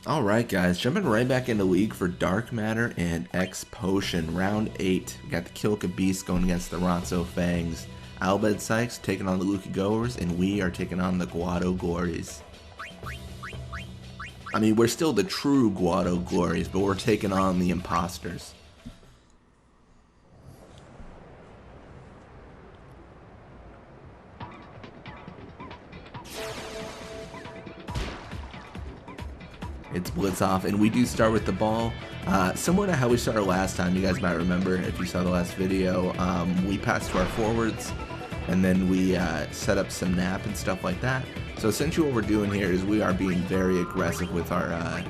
Alright guys, jumping right back into League for Dark Matter and X Potion. Round 8. We got the Kilka Beast going against the Ronso Fangs. Albed Sykes taking on the Guado Glories, and we are taking on the Guado Glories. I mean, we're still the true Guado Glories, but we're taking on the imposters. It's blitz off, and we do start with the ball. Similar to how we started last time, you guys might remember if you saw the last video, we passed to our forwards, and then we set up some nap and stuff like that. So essentially what we're doing here is we are being very aggressive with our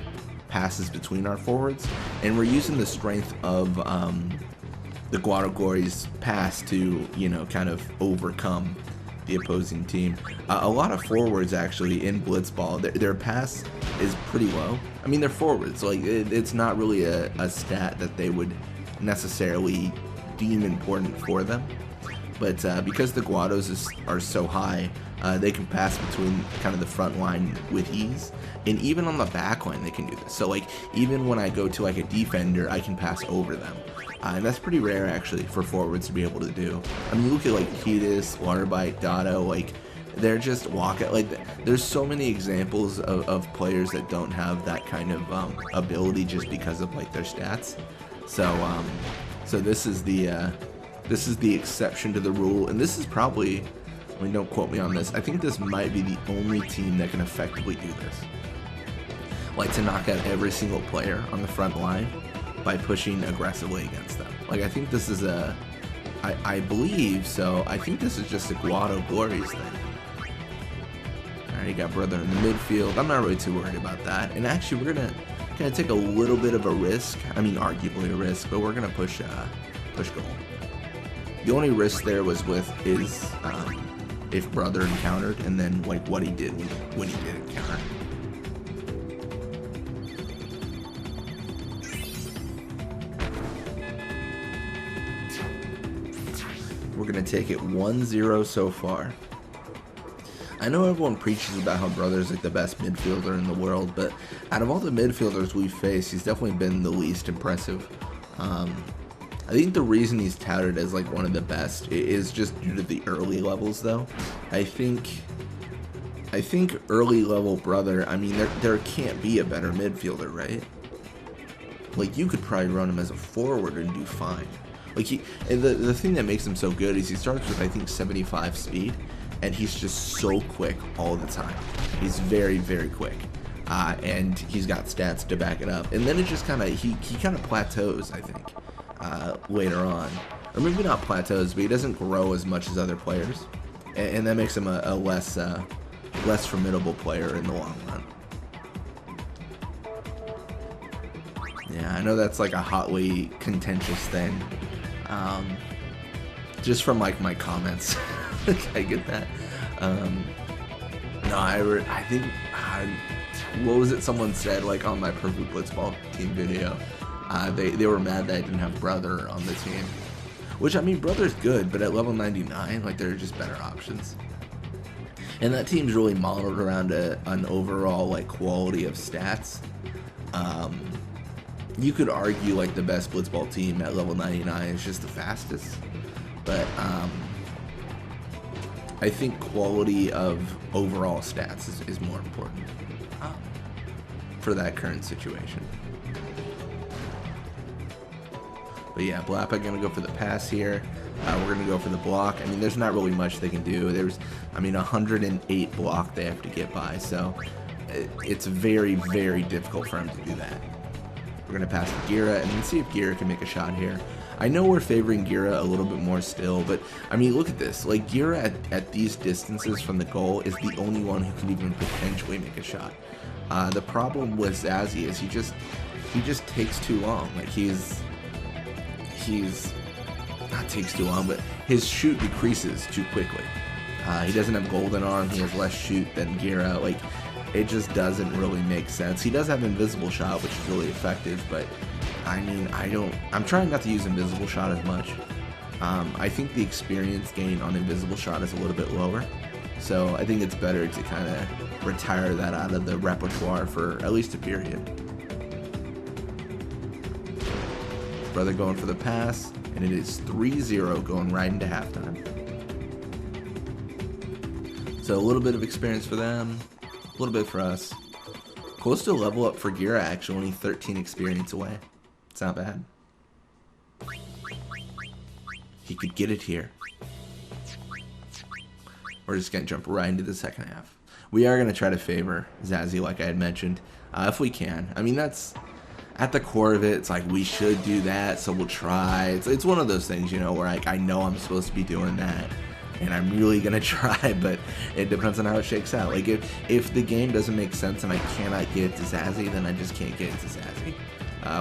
passes between our forwards, and we're using the strength of the Guado Glories pass to, you know, kind of overcome the opposing team. A lot of forwards actually in Blitzball, their pass is pretty low. I mean, they're forwards, like it's not really a stat that they would necessarily deem important for them. But because the Guados are so high, they can pass between kind of the front line with ease, and even on the back line they can do this. So like even when I go to like a defender, I can pass over them. And that's pretty rare actually for forwards to be able to do. I mean, look at like Hedis, Waterbite, Dotto, like they're just walkout. Like there's so many examples of players that don't have that kind of ability just because of like their stats. So so this is the exception to the rule, and this is probably, I mean, don't quote me on this, I think this might be the only team that can effectively do this. Like to knock out every single player on the front line by pushing aggressively against them. Like I think this is I believe so, I think this is just a Guado Glories thing. Alright, you got Brother in the midfield. I'm not really too worried about that. And actually we're gonna take a little bit of a risk. I mean, arguably a risk, but we're gonna push goal. The only risk there was with his if Brother encountered, and then like what he did when he did encounter. We're gonna take it 1-0 so far. I know everyone preaches about how Brother's like the best midfielder in the world, but out of all the midfielders we've faced, he's definitely been the least impressive. I think the reason he's touted as like one of the best is just due to the early levels though. I think early level Brother, I mean there can't be a better midfielder, right? Like you could probably run him as a forward and do fine. Like the thing that makes him so good is he starts with I think 75 speed, and he's just so quick all the time. He's very, very quick. And he's got stats to back it up. And then it just kind of, he kind of plateaus, I think, later on. Or maybe not plateaus, but he doesn't grow as much as other players. And that makes him a less formidable player in the long run. Yeah, I know that's like a hotly contentious thing. Just from like my comments. I get that. No, I think, what was it someone said like on my Perfect Blitzball team video? They were mad that I didn't have Brother on the team. Which, I mean, Brother's good, but at level 99, like, there are just better options. And that team's really modeled around an overall, like, quality of stats. You could argue, like, the best Blitzball team at level 99 is just the fastest. But, I think quality of overall stats is more important for that current situation. But yeah, Blappa gonna go for the pass here. We're gonna go for the block. I mean, there's not really much they can do. There's, I mean, 108 block they have to get by, so it's very, very difficult for him to do that. We're gonna pass to Gira and see if Gira can make a shot here. I know we're favoring Gira a little bit more still, but I mean, look at this. Like, Gira at these distances from the goal is the only one who can even potentially make a shot. The problem with Zazzy is he just takes too long. Like, he's not takes too long, but his shoot decreases too quickly. He doesn't have golden arm. He has less shoot than Gira. Like, it just doesn't really make sense. He does have invisible shot, which is really effective, but I mean, I'm trying not to use invisible shot as much. I think the experience gain on invisible shot is a little bit lower. So I think it's better to kind of retire that out of the repertoire for at least a period. Brother going for the pass, and it is 3-0 going right into halftime. So a little bit of experience for them, a little bit for us. Close to a level up for Gira, actually, only 13 experience away. It's not bad. He could get it here. We're just going to jump right into the second half. We are going to try to favor Zazzy, like I had mentioned, if we can. I mean, that's at the core of it. It's like we should do that, so we'll try. It's one of those things, you know, where like I know I'm supposed to be doing that, and I'm really going to try, but it depends on how it shakes out. Like, if the game doesn't make sense and I cannot get it to Zazzy, then I just can't get it to Zazzy.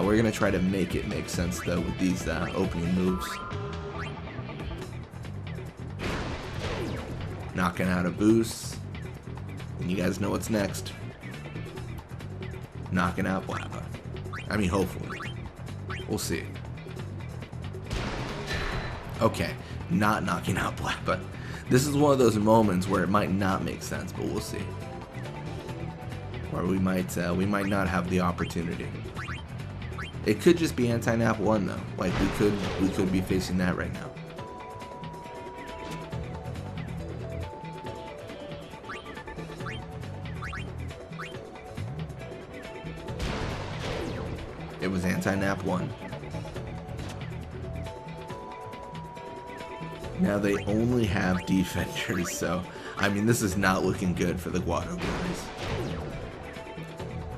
We're going to try to make it make sense, though, with these opening moves. Knocking out a boost. And you guys know what's next. Knocking out Blappa. I mean, hopefully. We'll see. Okay, not knocking out Blappa. This is one of those moments where it might not make sense, but we'll see. Or we might not have the opportunity. It could just be anti-nap 1 though. Like we could be facing that right now. It was anti-nap 1. Now they only have defenders, so I mean this is not looking good for the Guado Glories.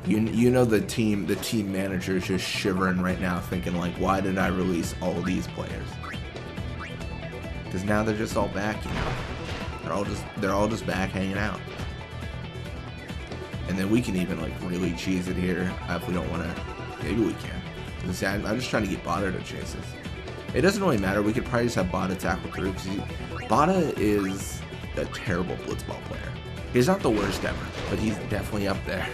You know the team manager is just shivering right now, thinking like, why did I release all these players? Because now they're just all back, you know. They're all just back hanging out. And then we can even like really cheese it here if we don't want to. Maybe we can. See, I'm just trying to get Bada to chase us. It doesn't really matter. We could probably just have Bada tackle through, because Bada is a terrible blitzball player. He's not the worst ever, but he's definitely up there.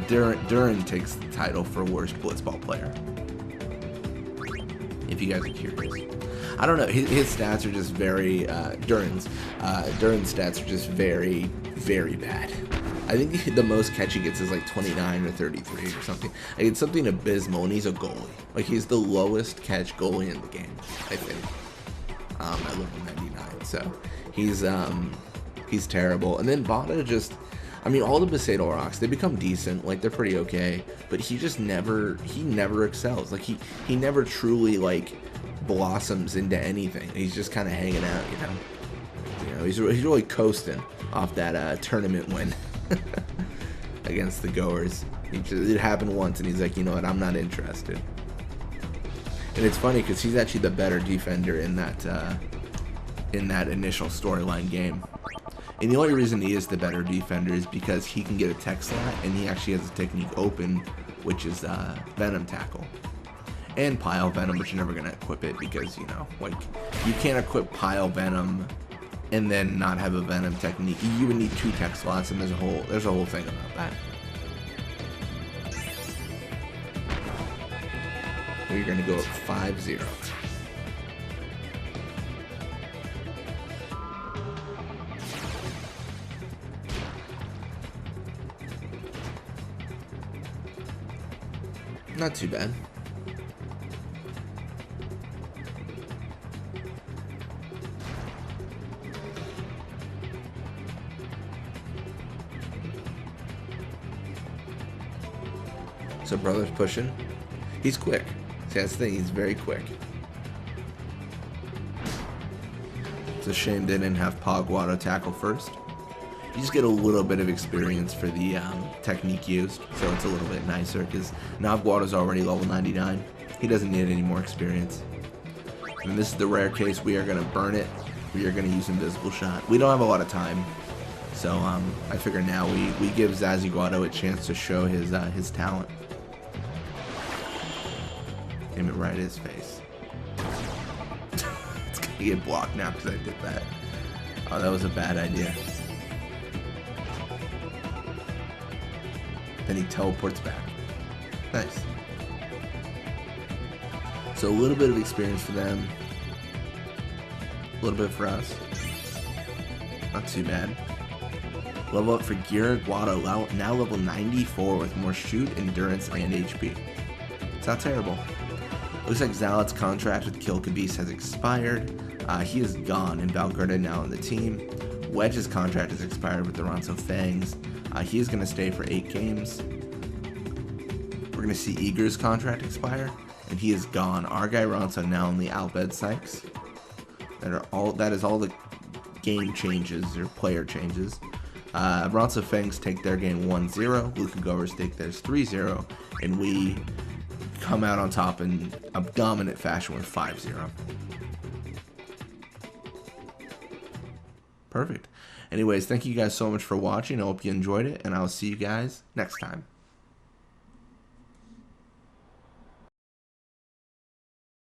Duran takes the title for worst blitzball player. If you guys are curious. I don't know. His stats are just very, Duran's stats are just very, very bad. I think the most catch he gets is like 29 or 33 or something. Like, it's something abysmal, and he's a goalie. Like, he's the lowest catch goalie in the game, I think. At level 99, so he's terrible. And then Bada just, I mean, all the Besato rocks, they become decent, like they're pretty okay, but he just never excels. Like he never truly like blossoms into anything. He's just kind of hanging out, you know. You know, he's really coasting off that tournament win. Against the goers. It happened once and he's like, you know what, I'm not interested. And it's funny because he's actually the better defender in that initial storyline game. And the only reason he is the better defender is because he can get a tech slot, and he actually has a technique open, which is Venom Tackle. And Pile Venom, but you're never going to equip it because, you know, like, you can't equip Pile Venom and then not have a Venom technique. You would need 2 tech slots, and there's a whole thing about that. We're going to go up 5-0. Not too bad. So brother's pushing. He's quick. See, that's the thing. He's very quick. It's a shame they didn't have Guado tackle first. You just get a little bit of experience for the technique used, so it's a little bit nicer, because now Guado's already level 99. He doesn't need any more experience. And this is the rare case. We are going to burn it. We are going to use Invisible Shot. We don't have a lot of time, so I figure now we give Zazzy Guado a chance to show his talent. Aim it right at his face. It's going to get blocked now because I did that. Oh, that was a bad idea. Then he teleports back. Nice. So a little bit of experience for them. A little bit for us. Not too bad. Level up for Guado, now level 94 with more shoot, endurance, and HP. It's not terrible. Looks like Zalat's contract with Kilkabeast has expired. He is gone, and Valgerda now on the team. Wedge's contract has expired with the Ronso Fangs. He is going to stay for 8 games. We're going to see Eager's contract expire, and he is gone. Our guy Ronso now on the Albed Sykes. That is all the game changes, or player changes. Ronso Fangs take their game 1-0, Luca Govers take theirs 3-0, and we come out on top in a dominant fashion with 5-0. Perfect. Anyways, thank you guys so much for watching. I hope you enjoyed it, and I'll see you guys next time.